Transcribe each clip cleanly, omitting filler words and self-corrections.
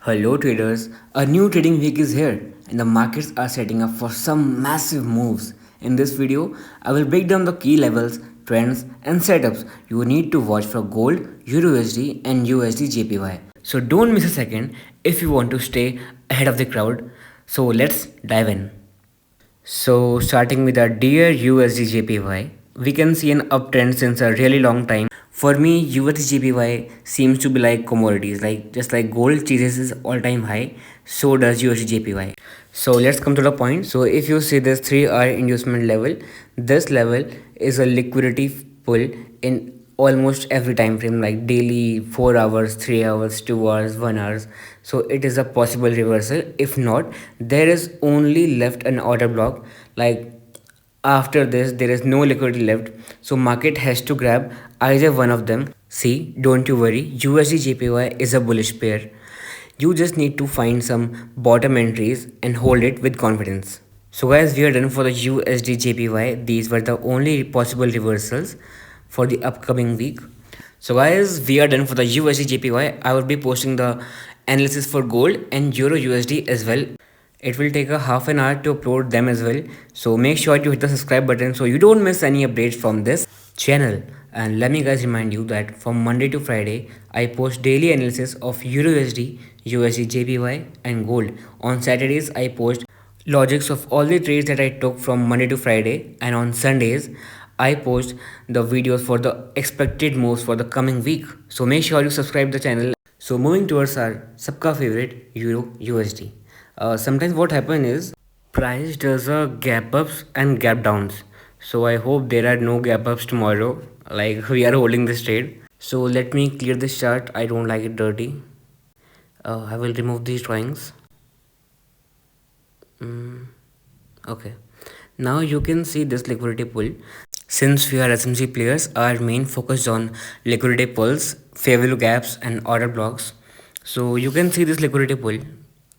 Hello traders, a new trading week is here and the markets are setting up for some massive moves. In this video, I will break down the key levels, trends and setups you need to watch for gold, EURUSD and USD So don't miss a second if you want to stay ahead of the crowd. So let's dive in. So starting with our dear USD we can see an uptrend since a really long time. For me, USD seems to be like commodities, like just like gold chases its all-time high, so does USD. So let's come to the point. So if you see this 3-hour inducement level, this level is a liquidity pull in almost every time frame, like daily, 4 hours, 3 hours, 2 hours, 1 hours. So it is a possible reversal. If not, there is only left an order block, like after this there is no liquidity left, so market has to grab either one of them. See, don't you worry, USD is a bullish pair. You just need to find some bottom entries and hold it with confidence. So guys, we are done for the USD. These were the only possible reversals for the upcoming week. So guys, we are done for the USD. I will be posting the analysis for gold and Euro USD as well. It will take a half an hour to upload them as well. So make sure to hit the subscribe button so you don't miss any updates from this channel. And let me guys remind you that from Monday to Friday, I post daily analysis of Euro USD, USD and gold. On Saturdays, I post logics of all the trades that I took from Monday to Friday, and on Sundays I post the videos for the expected moves for the coming week. So make sure you subscribe the channel. So moving towards our सबका favorite Euro USD. Sometimes what happen is price does a gap ups and gap downs. So I hope there are no gap ups tomorrow, like we are holding this trade. So let me clear this chart. I don't like it dirty. I will remove these drawings. Okay, now you can see this liquidity pull. Since we are SMC players, our main focus on liquidity pulls, fair value gaps and order blocks. So you can see this liquidity pull.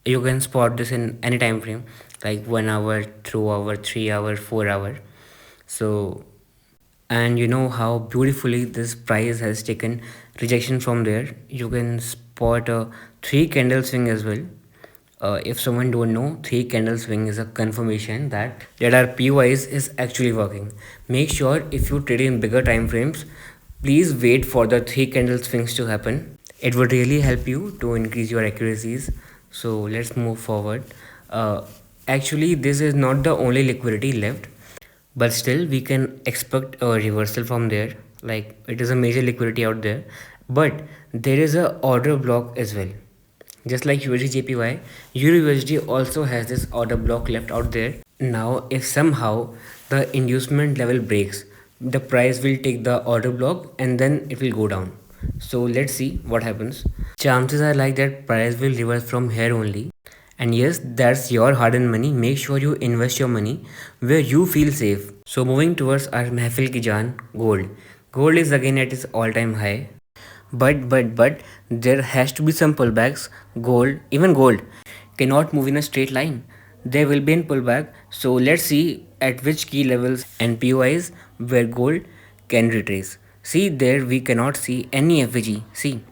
You can spot this in any time frame, like 1 hour, 2 hour, 3 hour, 4 hour. So, and you know how beautifully this price has taken rejection from there. You can spot a 3 candle swing as well. If someone don't know, 3 candle swing is a confirmation that our POIs is actually working. Make sure if you trade in bigger time frames, please wait for the 3 candle swings to happen. It would really help you to increase your accuracies. So let's move forward. Actually, this is not the only liquidity left, but still we can expect a reversal from there. Like it is a major liquidity out there, but there is a order block as well. Just like USD EURUSD also has this order block left out there. Now, if somehow the inducement level breaks, the price will take the order block and then it will go down. So let's see what happens. Chances are like that price will reverse from here only. And yes, that's your hard-earned money. Make sure you invest your money where you feel safe. So moving towards our Mahfil ki Jaan, gold. Gold is again at its all-time high. But there has to be some pullbacks. Even gold cannot move in a straight line. There will be a pullback. So let's see at which key levels and POIs where gold can retrace. See, there we cannot see any FVG. See,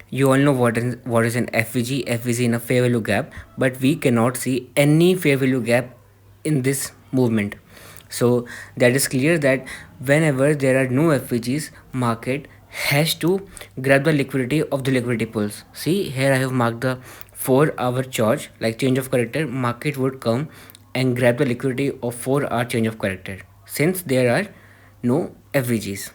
you all know what is an FVG. FVG in a fair value gap, but we cannot see any fair value gap in this movement. So that is clear that whenever there are no FVGs, market has to grab the liquidity of the liquidity pulls. See, here I have marked the 4-hour charge, like change of character. Market would come and grab the liquidity of 4-hour change of character since there are no FVGs.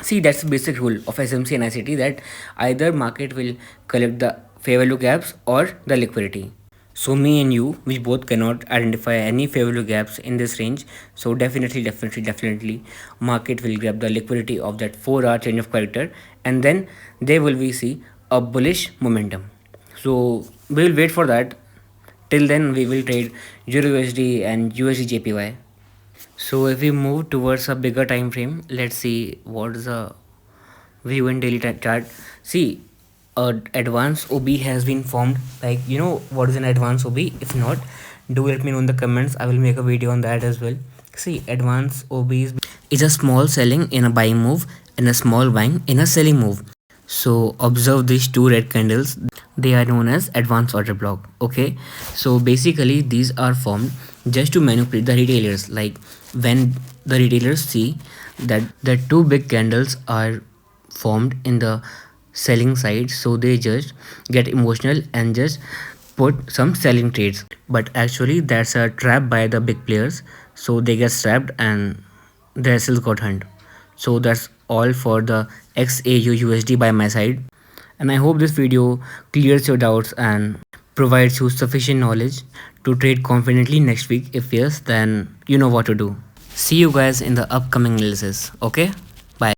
See, that's the basic rule of SMC and ICT, that either market will collect the fair value gaps or the liquidity. So me and you, we both cannot identify any fair value gaps in this range. So definitely market will grab the liquidity of that 4-hour change of character, and then there will we see a bullish momentum. So we will wait for that. Till then we will trade EURUSD and USDJPY. So if we move towards a bigger time frame, let's see what is the view and daily chart. See, advanced OB has been formed. Like, you know what is an advanced OB? If not, do let me know in the comments. I will make a video on that as well. See, advanced OB is a small selling in a buying move and a small buying in a selling move. So observe these two red candles. They are known as advanced order block. Okay, so basically these are formed just to manipulate the retailers. Like when the retailers see that the two big candles are formed in the selling side, so they just get emotional and just put some selling trades. But actually that's a trap by the big players, so they get trapped and their sales got hunt. So that's all for the XAUUSD by my side, and I hope this video clears your doubts and provides you sufficient knowledge to trade confidently next week. If yes, then you know what to do. See you guys in the upcoming analysis. Okay.